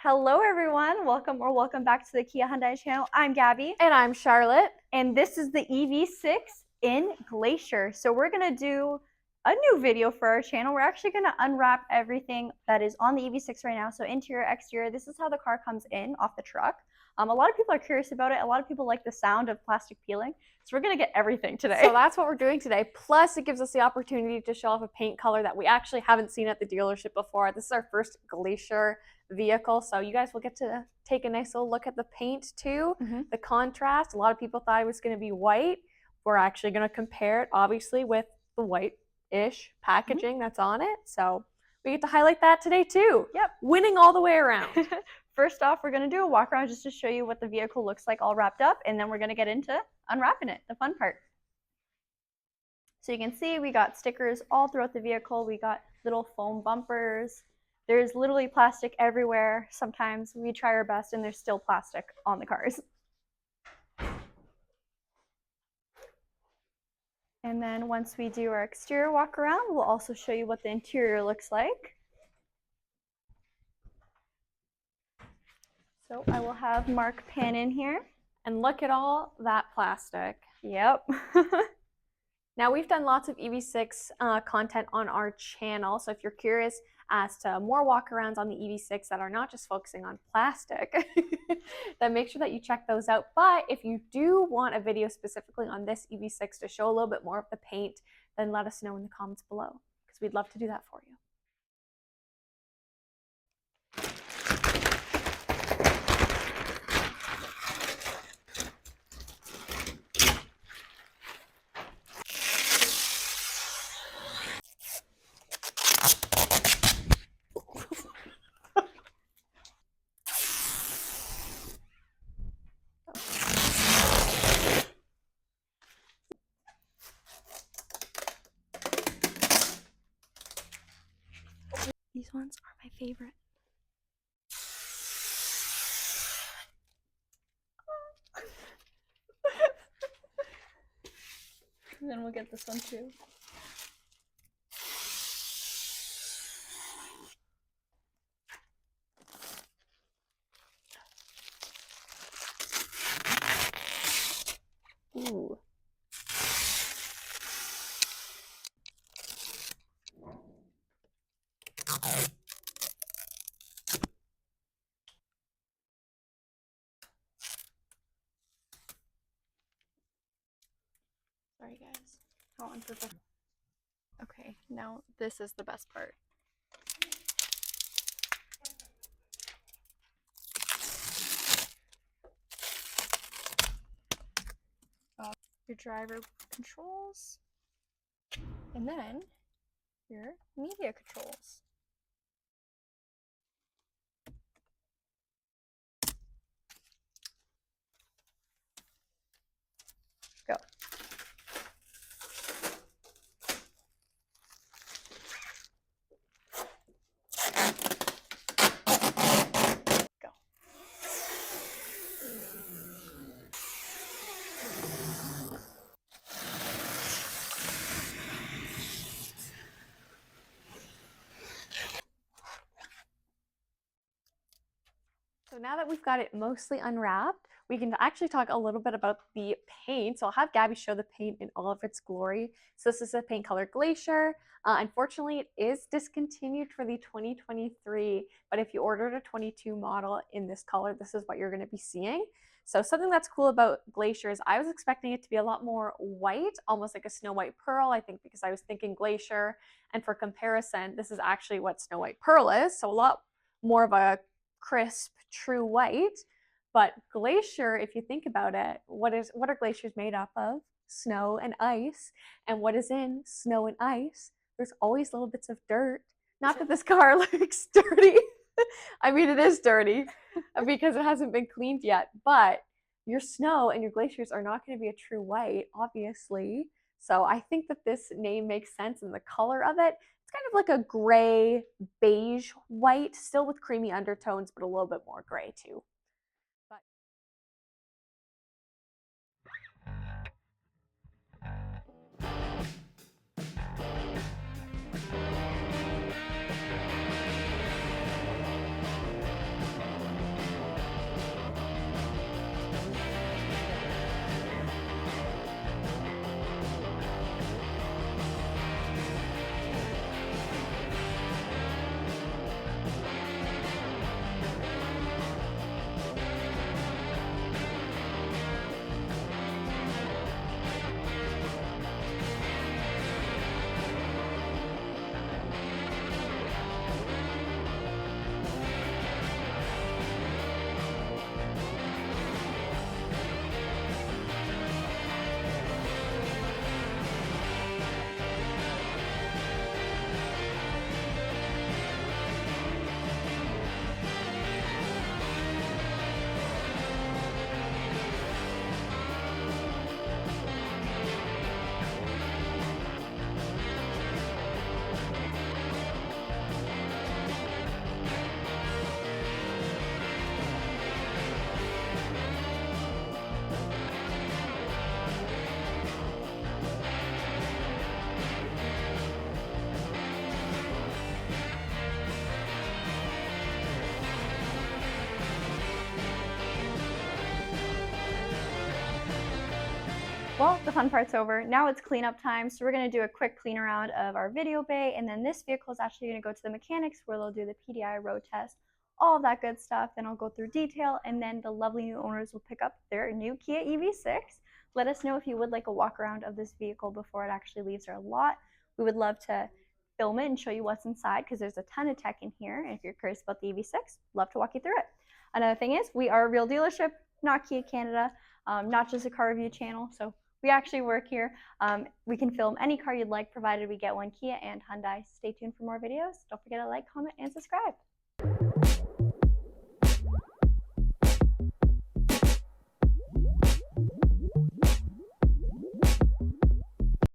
Hello everyone, welcome back to the Kia Hyundai channel. I'm Gabby. And I'm Charlotte. And this is the EV6 in Glacier. So we're gonna do a new video for our channel. We're actually gonna unwrap everything that is on the EV6 right now. So interior, exterior, this is how the car comes in off the truck. A lot of people are curious about it. A lot of people like the sound of plastic peeling. So we're gonna get everything today. So that's what we're doing today. Plus it gives us the opportunity to show off a paint color that we actually haven't seen at the dealership before. This is our first Glacier vehicle, so you guys will get to take a nice little look at the paint too. The contrast. A lot of people thought it was going to be white. We're actually going to compare it obviously with the white-ish packaging that's on it, so we get to highlight that today too. Yep, winning all the way around. First off, we're going to do a walk around just to show you what the vehicle looks like all wrapped up, and then we're going to get into unwrapping it, the fun part. So you can see we got stickers all throughout the vehicle. We got little foam bumpers. There's literally plastic everywhere. Sometimes we try our best and there's still plastic on the cars. And then once we do our exterior walk around, we'll also show you what the interior looks like. So I will have Mark pan in here. And look at all that plastic. Yep. Now, we've done lots of EV6 content on our channel, so if you're curious as to more walkarounds on the EV6 that are not just focusing on plastic, then make sure that you check those out. But if you do want a video specifically on this EV6 to show a little bit more of the paint, then let us know in the comments below, because we'd love to do that for you. These ones are my favorite. And then we'll get this one too. Ooh. Sorry guys, how unprofessional. Okay, now this is the best part. Your driver controls, and then your media controls. Go. Go. So now that we've got it mostly unwrapped, we can actually talk a little bit about the paint. So I'll have Gabby show the paint in all of its glory. So this is a paint color Glacier. Unfortunately, it is discontinued for the 2023, but if you ordered a 22 model in this color, this is what you're going to be seeing. So something that's cool about Glacier is I was expecting it to be a lot more white, almost like a Snow White Pearl, I think, because I was thinking Glacier. And for comparison, this is actually what Snow White Pearl is. So a lot more of a crisp, true white. But Glacier, if you think about it, what are glaciers made up of? Snow and ice. And what is in snow and ice? There's always little bits of dirt. Not that this car looks dirty. I mean, it is dirty because it hasn't been cleaned yet, but your snow and your glaciers are not going to be a true white, obviously. So I think that this name makes sense in the color of it. It's kind of like a gray, beige white, still with creamy undertones, but a little bit more gray too. Well, the fun part's over. Now it's cleanup time, so we're gonna do a quick clean around of our video bay, and then this vehicle is actually gonna go to the mechanics where they'll do the PDI road test, all of that good stuff. Then I'll go through detail, and then the lovely new owners will pick up their new Kia EV6. Let us know if you would like a walk around of this vehicle before it actually leaves our lot. We would love to film it and show you what's inside because there's a ton of tech in here. And if you're curious about the EV6, love to walk you through it. Another thing is we are a real dealership, not Kia Canada, not just a car review channel. So we actually work here. We can film any car you'd like, provided we get one Kia and Hyundai. Stay tuned for more videos. Don't forget to like, comment, and subscribe.